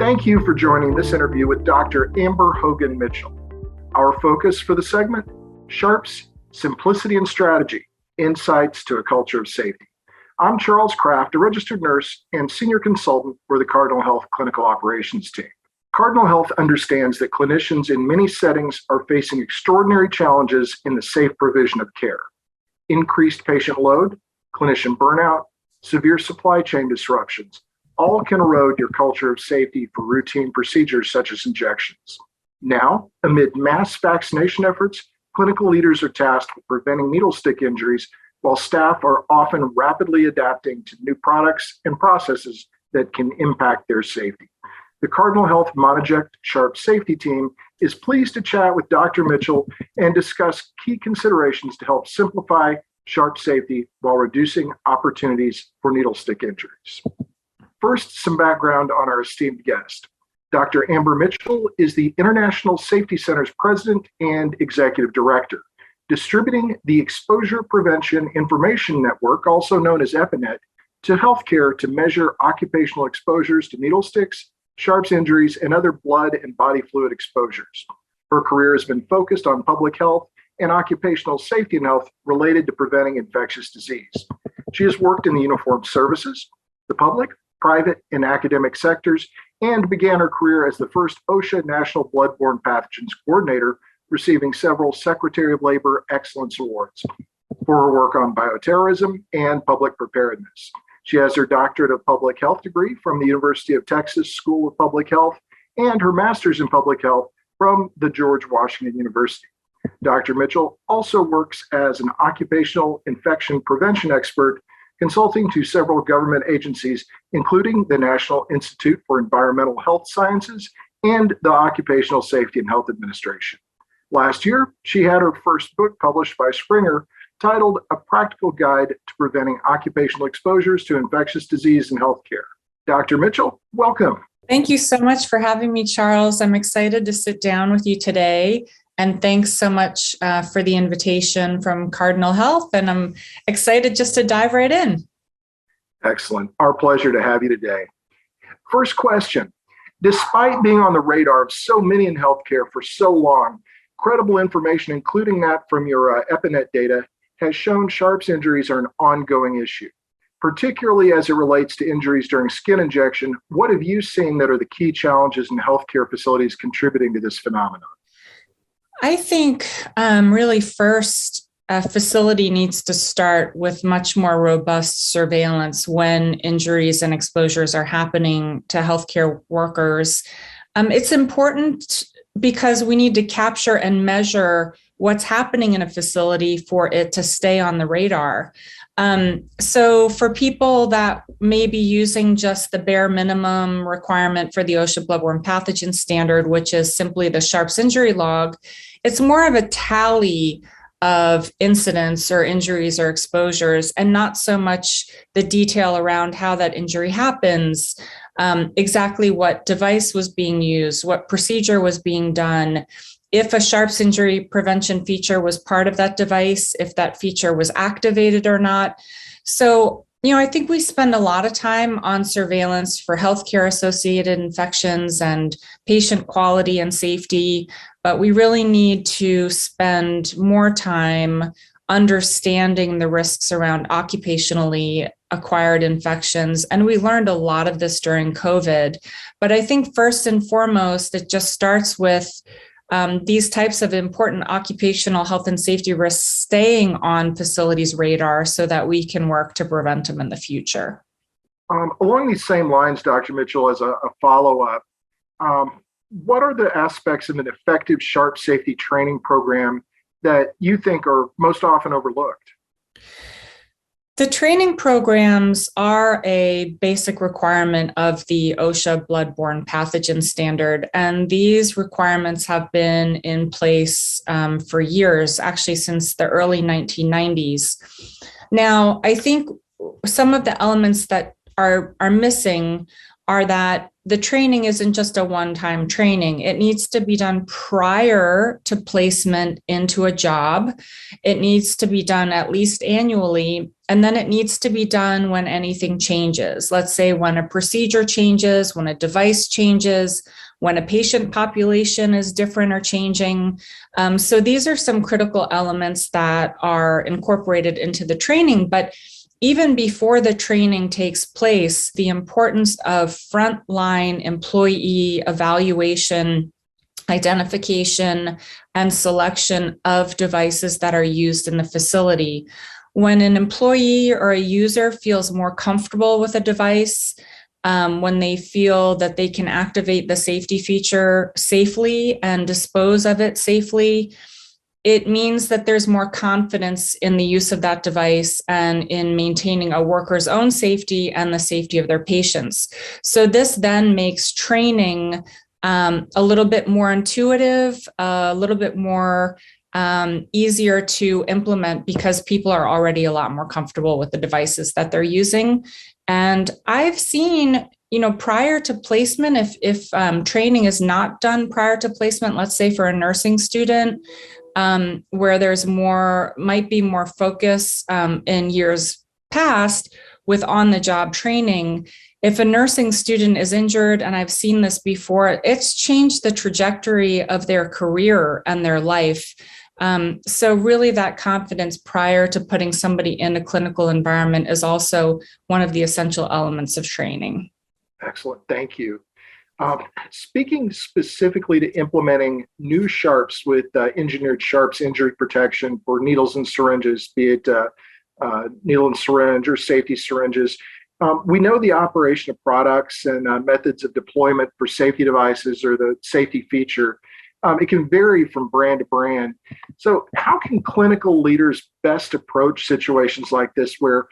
Thank you for joining this interview with Dr. Amber Hogan Mitchell. Our focus for the segment, Sharps, Simplicity and Strategy, Insights to a Culture of Safety. I'm Charles Kraft, a registered nurse and senior consultant for the Cardinal Health Clinical Operations team. Cardinal Health understands that clinicians in many settings are facing extraordinary challenges in the safe provision of care. Increased patient load, clinician burnout, severe supply chain disruptions, all can erode your culture of safety for routine procedures such as injections. Now, amid mass vaccination efforts, clinical leaders are tasked with preventing needlestick injuries, while staff are often rapidly adapting to new products and processes that can impact their safety. The Cardinal Health Monoject Sharp Safety Team is pleased to chat with Dr. Mitchell and discuss key considerations to help simplify sharp safety while reducing opportunities for needlestick injuries. First, some background on our esteemed guest. Dr. Amber Mitchell is the International Safety Center's President and Executive Director, distributing the Exposure Prevention Information Network, also known as EPINet, to healthcare to measure occupational exposures to needlesticks, sharps injuries, and other blood and body fluid exposures. Her career has been focused on public health and occupational safety and health related to preventing infectious disease. She has worked in the uniformed services, the public, private, and academic sectors, and began her career as the first OSHA National Bloodborne Pathogens Coordinator, receiving several Secretary of Labor Excellence Awards for her work on bioterrorism and public preparedness. She has her doctorate of public health degree from the University of Texas School of Public Health and her master's in public health from the George Washington University. Dr. Mitchell also works as an occupational infection prevention expert, consulting to several government agencies, including the National Institute for Environmental Health Sciences and the Occupational Safety and Health Administration. Last year, she had her first book published by Springer titled A Practical Guide to Preventing Occupational Exposures to Infectious Disease in Healthcare. Dr. Mitchell, welcome. Thank you so much for having me, Charles. I'm excited to sit down with you today. And thanks so much for the invitation from Cardinal Health. And I'm excited just to dive right in. Excellent. Our pleasure to have you today. First question. Despite being on the radar of so many in healthcare for so long, credible information, including that from your EPINet data, has shown sharps injuries are an ongoing issue, particularly as it relates to injuries during skin injection. What have you seen that are the key challenges in healthcare facilities contributing to this phenomenon? I think really first, a facility needs to start with much more robust surveillance when injuries and exposures are happening to healthcare workers. It's important because we need to capture and measure what's happening in a facility for it to stay on the radar. So for people that may be using just the bare minimum requirement for the OSHA bloodborne pathogen standard, which is simply the sharps injury log, it's more of a tally of incidents or injuries or exposures, and not so much the detail around how that injury happens, exactly what device was being used, what procedure was being done, if a sharps injury prevention feature was part of that device, if that feature was activated or not. So, I think we spend a lot of time on surveillance for healthcare associated infections and patient quality and safety, but we really need to spend more time understanding the risks around occupationally acquired infections. And we learned a lot of this during COVID. But I think first and foremost, it just starts with these types of important occupational health and safety risks staying on facilities' radar so that we can work to prevent them in the future. Along these same lines, Dr. Mitchell, as a follow-up, what are the aspects of an effective sharp safety training program that you think are most often overlooked? The training programs are a basic requirement of the OSHA bloodborne pathogen standard, and these requirements have been in place for years, actually since the early 1990s. Now, I think some of the elements that are missing are that the training isn't just a one-time training. It needs to be done prior to placement into a job. It needs to be done at least annually, and then it needs to be done when anything changes. Let's say when a procedure changes, when a device changes, when a patient population is different or changing. So these are some critical elements that are incorporated into the training, but even before the training takes place, the importance of frontline employee evaluation, identification, and selection of devices that are used in the facility. When an employee or a user feels more comfortable with a device, when they feel that they can activate the safety feature safely and dispose of it safely, it means that there's more confidence in the use of that device and in maintaining a worker's own safety and the safety of their patients. So this then makes training a little bit more intuitive, a little bit more easier to implement because people are already a lot more comfortable with the devices that they're using. And I've seen, prior to placement, if training is not done prior to placement, let's say for a nursing student, where there's might be more focus in years past with on-the-job training. If a nursing student is injured, and I've seen this before, it's changed the trajectory of their career and their life. So really that confidence prior to putting somebody in a clinical environment is also one of the essential elements of training. Excellent. Thank you. Speaking specifically to implementing new sharps with engineered sharps injury protection for needles and syringes, be it needle and syringe or safety syringes, we know the operation of products and methods of deployment for safety devices or the safety feature. It can vary from brand to brand. So how can clinical leaders best approach situations like this where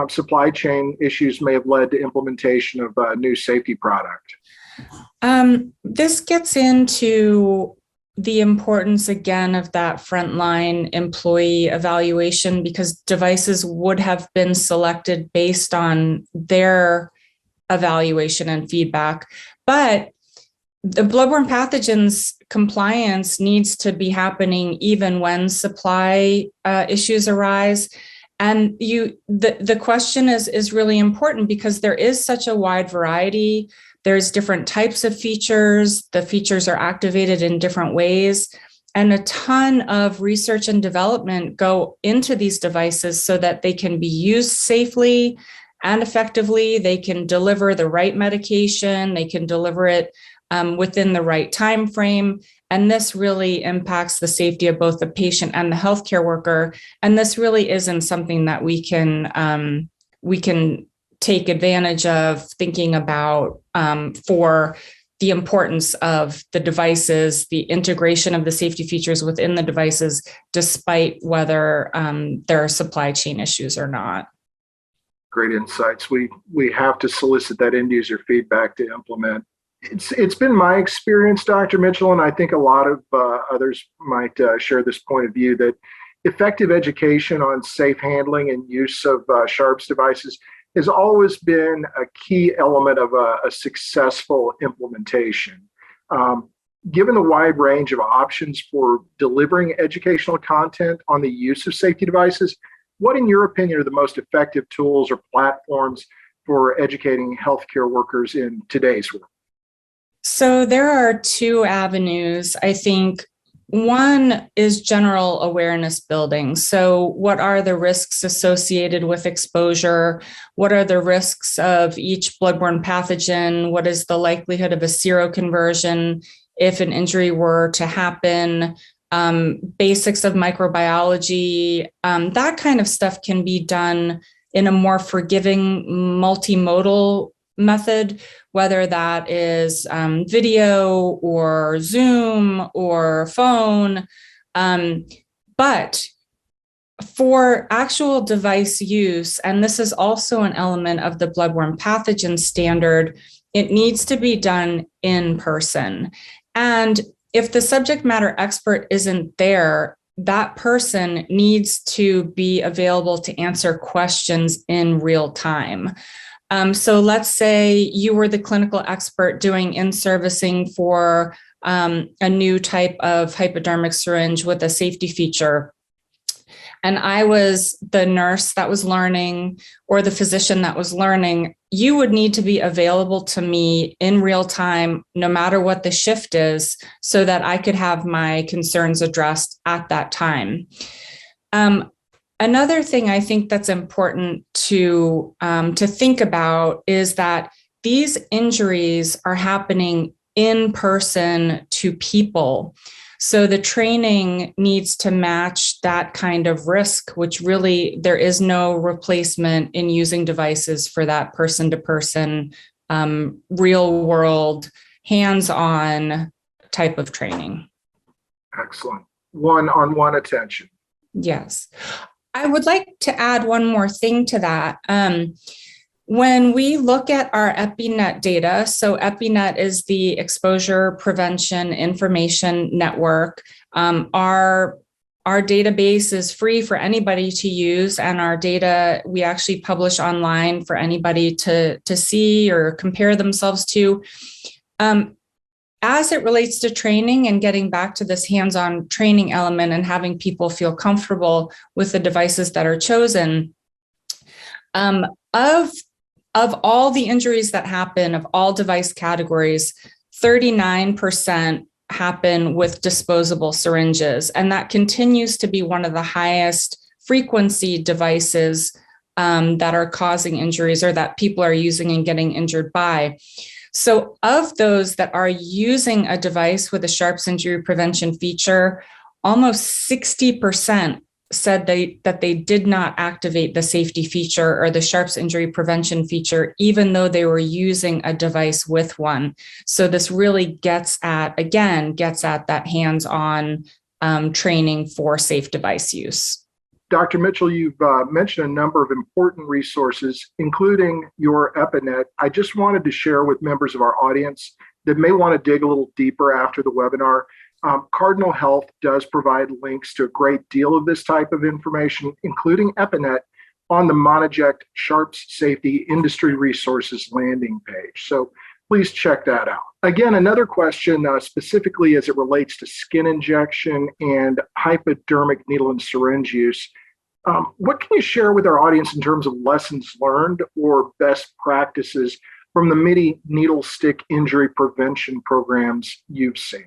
supply chain issues may have led to implementation of a new safety product? This gets into the importance again of that frontline employee evaluation, because devices would have been selected based on their evaluation and feedback. But the bloodborne pathogens compliance needs to be happening even when supply issues arise. And the question is really important because there is such a wide variety. There's different types of features. The features are activated in different ways. And a ton of research and development go into these devices so that they can be used safely and effectively. They can deliver the right medication. They can deliver it within the right time frame. And this really impacts the safety of both the patient and the healthcare worker. And this really isn't something that we can take advantage of thinking about for the importance of the devices, the integration of the safety features within the devices, despite whether there are supply chain issues or not. Great insights. We have to solicit that end user feedback to implement. It's been my experience, Dr. Mitchell, and I think a lot of others might share this point of view, that effective education on safe handling and use of sharps devices has always been a key element of a successful implementation. Given the wide range of options for delivering educational content on the use of safety devices, what, in your opinion, are the most effective tools or platforms for educating healthcare workers in today's world? So there are two avenues. I think one is general awareness building. So what are the risks associated with exposure? What are the risks of each bloodborne pathogen? What is the likelihood of a seroconversion if an injury were to happen? Basics of microbiology, that kind of stuff can be done in a more forgiving multimodal method, whether that is video or Zoom or phone. But for actual device use, and this is also an element of the bloodborne pathogen standard, it needs to be done in person. And if the subject matter expert isn't there, that person needs to be available to answer questions in real time. So let's say you were the clinical expert doing in-servicing for a new type of hypodermic syringe with a safety feature. And I was the nurse that was learning or the physician that was learning. You would need to be available to me in real time, no matter what the shift is, so that I could have my concerns addressed at that time. Another thing I think that's important to think about is that these injuries are happening in person to people. So the training needs to match that kind of risk, which really there is no replacement in using devices for that person-to-person, real world, hands-on type of training. Excellent. One-on-one attention. Yes. I would like to add one more thing to that. When we look at our EPINet data, so EPINet is the Exposure Prevention Information Network. Our database is free for anybody to use, and our data we actually publish online for anybody to see or compare themselves to. As it relates to training and getting back to this hands-on training element and having people feel comfortable with the devices that are chosen, of all the injuries that happen, of all device categories, 39% happen with disposable syringes. And that continues to be one of the highest frequency devices that are causing injuries or that people are using and getting injured by. So of those that are using a device with a sharps injury prevention feature, almost 60% said that they did not activate the safety feature or the sharps injury prevention feature, even though they were using a device with one. So this really gets at that hands-on training for safe device use. Dr. Mitchell, you've mentioned a number of important resources, including your EPINet. I just wanted to share with members of our audience that may want to dig a little deeper after the webinar. Cardinal Health does provide links to a great deal of this type of information, including EPINet, on the Monoject Sharps Safety Industry Resources landing page. So please check that out. Again, another question specifically as it relates to skin injection and hypodermic needle and syringe use. What can you share with our audience in terms of lessons learned or best practices from the many needlestick injury prevention programs you've seen?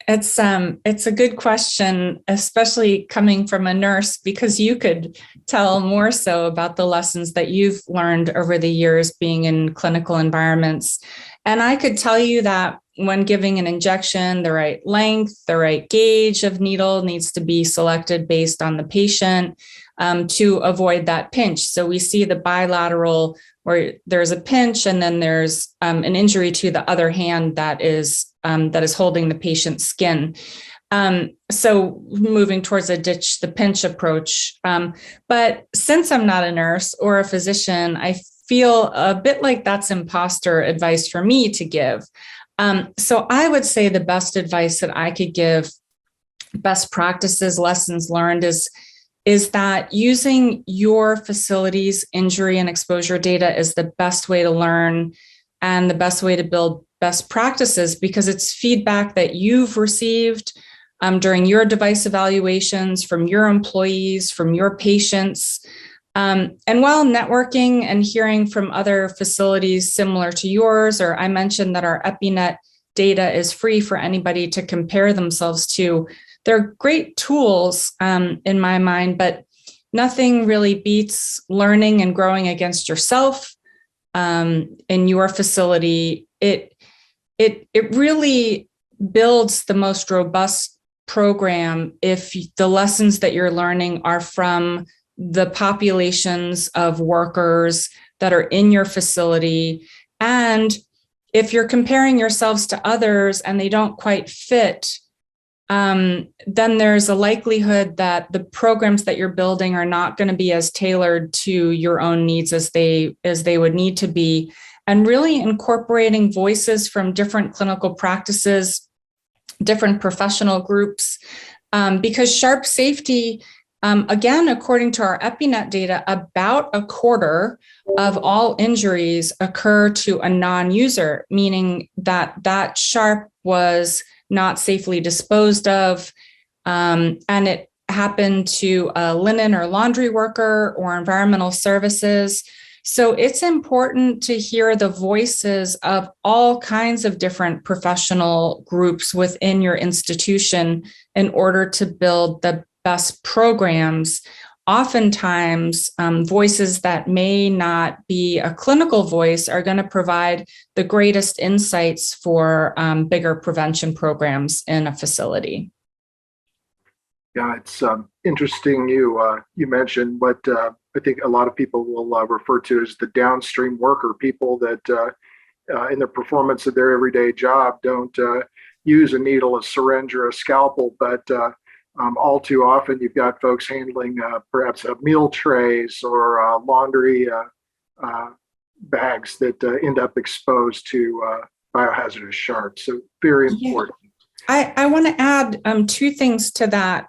It's a good question, especially coming from a nurse, because you could tell more so about the lessons that you've learned over the years being in clinical environments. And I could tell you that when giving an injection, the right length, the right gauge of needle needs to be selected based on the patient to avoid that pinch. So we see the bilateral where there's a pinch and then there's an injury to the other hand that is holding the patient's skin. So moving towards a ditch the pinch approach. But since I'm not a nurse or a physician, I feel a bit like that's imposter advice for me to give. So I would say the best advice that I could give, best practices, lessons learned is that using your facility's injury and exposure data is the best way to learn and the best way to build best practices, because it's feedback that you've received during your device evaluations from your employees, from your patients. And while networking and hearing from other facilities similar to yours, or I mentioned that our EPINet data is free for anybody to compare themselves to, they're great tools in my mind, but nothing really beats learning and growing against yourself in your facility. It really builds the most robust program if the lessons that you're learning are from the populations of workers that are in your facility. And if you're comparing yourselves to others and they don't quite fit, then there's a likelihood that the programs that you're building are not going to be as tailored to your own needs as they would need to be. And really incorporating voices from different clinical practices, different professional groups, because sharp safety Again, according to our EPINet data, about a quarter of all injuries occur to a non-user, meaning that that sharp was not safely disposed of, and it happened to a linen or laundry worker or environmental services. So it's important to hear the voices of all kinds of different professional groups within your institution in order to build the best programs. Oftentimes, voices that may not be a clinical voice are going to provide the greatest insights for bigger prevention programs in a facility. Yeah, it's interesting you mentioned what I think a lot of people will refer to as the downstream worker, people that in the performance of their everyday job don't use a needle, a syringe, or a scalpel, but all too often you've got folks handling perhaps meal trays or laundry bags that end up exposed to biohazardous sharps. So very important. I want to add two things to that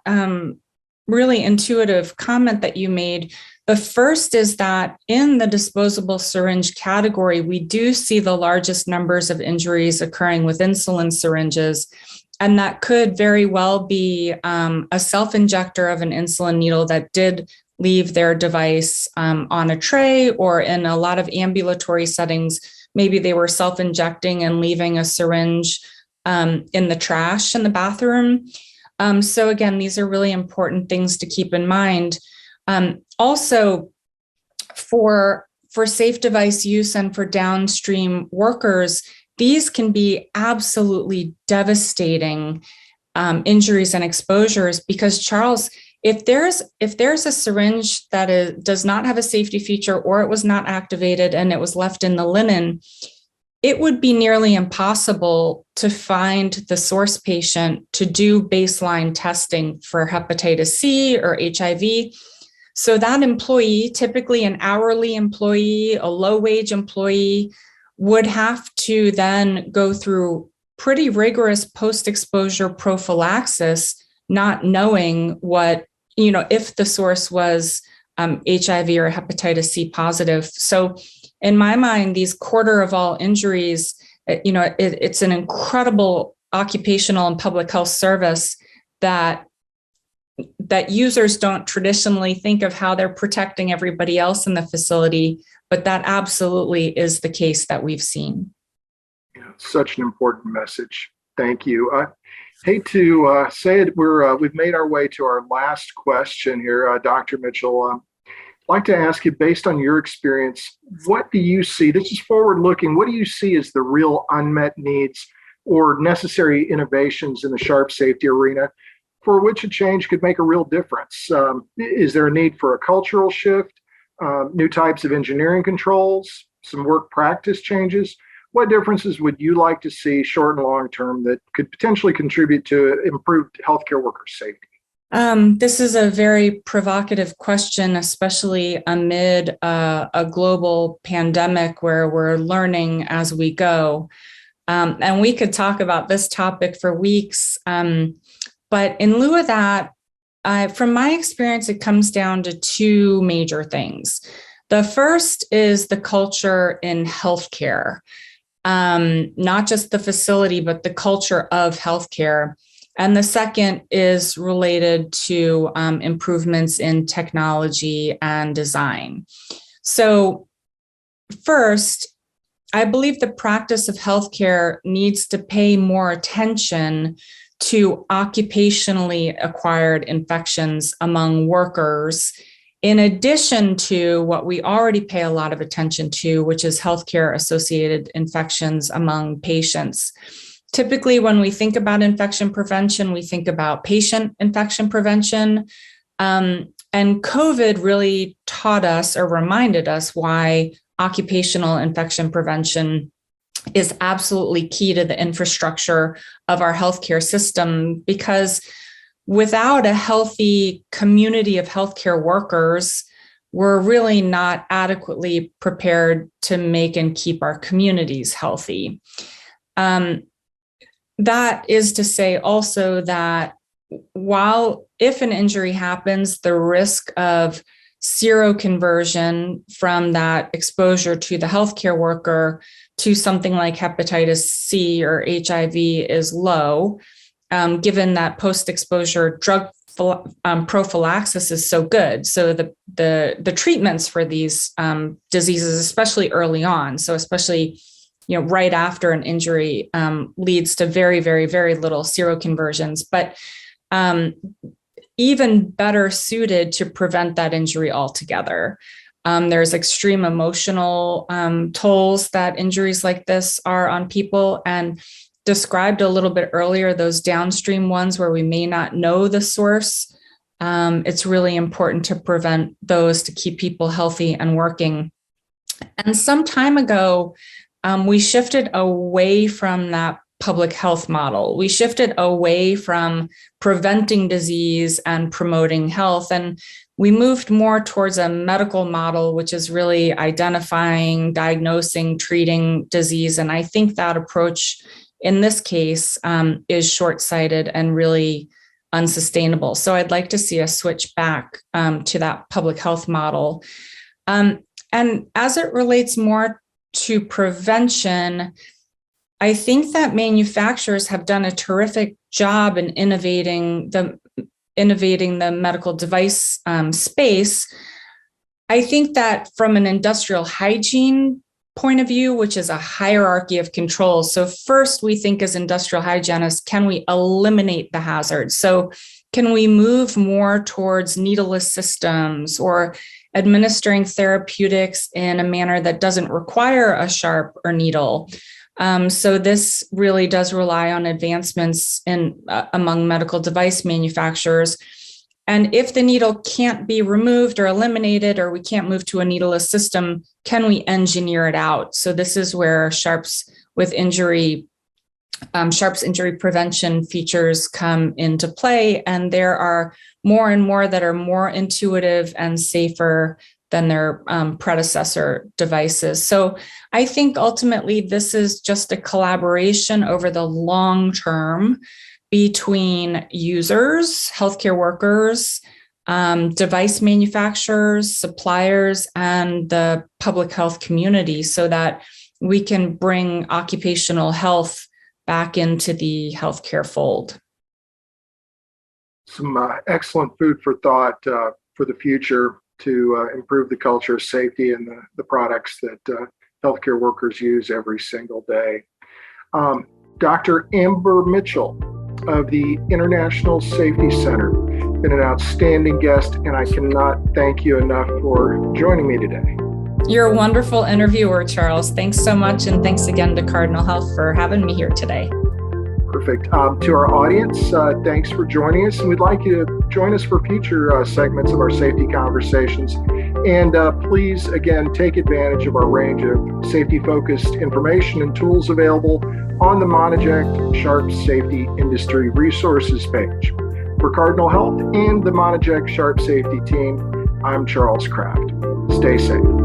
really intuitive comment that you made. The first is that in the disposable syringe category, we do see the largest numbers of injuries occurring with insulin syringes. And that could very well be a self-injector of an insulin needle that did leave their device on a tray, or in a lot of ambulatory settings, maybe they were self-injecting and leaving a syringe in the trash in the bathroom. So again, these are really important things to keep in mind. Also, for safe device use and for downstream workers, these can be absolutely devastating injuries and exposures, because Charles, if there's a syringe that does not have a safety feature, or it was not activated and it was left in the linen, it would be nearly impossible to find the source patient to do baseline testing for hepatitis C or HIV. So that employee, typically an hourly employee, a low-wage employee, would have to then go through pretty rigorous post-exposure prophylaxis, not knowing what, if the source was HIV or hepatitis C positive. So in my mind, these quarter of all injuries, it's an incredible occupational and public health service that users don't traditionally think of how they're protecting everybody else in the facility, but that absolutely is the case that we've seen. Yeah, such an important message. Thank you. I hate to say it, we've made our way to our last question here, Dr. Mitchell. I'd like to ask you, based on your experience, what do you see? This is forward-looking. What do you see as the real unmet needs or necessary innovations in the sharp safety arena for which a change could make a real difference? Is there a need for a cultural shift, new types of engineering controls, some work practice changes? What differences would you like to see short and long term that could potentially contribute to improved healthcare worker safety? This is a very provocative question, especially amid a global pandemic where we're learning as we go. And we could talk about this topic for weeks. But in lieu of that, from my experience, it comes down to two major things. The first is the culture in healthcare, not just the facility, but the culture of healthcare. And the second is related to improvements in technology and design. So first, I believe the practice of healthcare needs to pay more attention to occupationally acquired infections among workers, in addition to what we already pay a lot of attention to, which is healthcare-associated infections among patients. Typically, when we think about infection prevention, we think about patient infection prevention. And COVID really taught us or reminded us why occupational infection prevention is absolutely key to the infrastructure of our healthcare system, because without a healthy community of healthcare workers, we're really not adequately prepared to make and keep our communities healthy. That is to say also that if an injury happens, the risk of seroconversion from that exposure to the healthcare worker to something like hepatitis C or HIV is low, given that post-exposure drug prophylaxis is so good. So the treatments for these diseases, especially early on, so especially right after an injury, leads to very, very, very little seroconversions, but even better suited to prevent that injury altogether. There's extreme emotional tolls that injuries like this are on people, and described a little bit earlier, those downstream ones where we may not know the source. It's really important to prevent those to keep people healthy and working. And some time ago, we shifted away from that public health model. We shifted away from preventing disease and promoting health, and we moved more towards a medical model, which is really identifying, diagnosing, treating disease. And I think that approach in this case is short-sighted and really unsustainable. So I'd like to see us switch back to that public health model. And as it relates more to prevention, I think that manufacturers have done a terrific job in innovating the medical device space. I think that from an industrial hygiene point of view, which is a hierarchy of control. So first, we think as industrial hygienists, can we eliminate the hazards? So can we move more towards needleless systems or administering therapeutics in a manner that doesn't require a sharp or needle? So this really does rely on advancements among medical device manufacturers. And if the needle can't be removed or eliminated, or we can't move to a needleless system, can we engineer it out? So this is where Sharps injury prevention features come into play. And there are more and more that are more intuitive and safer than their predecessor devices. So I think ultimately this is just a collaboration over the long term between users, healthcare workers, device manufacturers, suppliers, and the public health community, so that we can bring occupational health back into the healthcare fold. Some excellent food for thought for the future to improve the culture of safety and the products that healthcare workers use every single day. Dr. Amber Mitchell of the International Safety Center, been an outstanding guest, and I cannot thank you enough for joining me today. You're a wonderful interviewer, Charles. Thanks so much, and thanks again to Cardinal Health for having me here today. Perfect. To our audience, thanks for joining us, and we'd like you to join us for future segments of our safety conversations. And please, again, take advantage of our range of safety-focused information and tools available on the Monoject Sharps Safety Industry Resources page. For Cardinal Health and the Monoject Sharp Safety team, I'm Charles Kraft. Stay safe.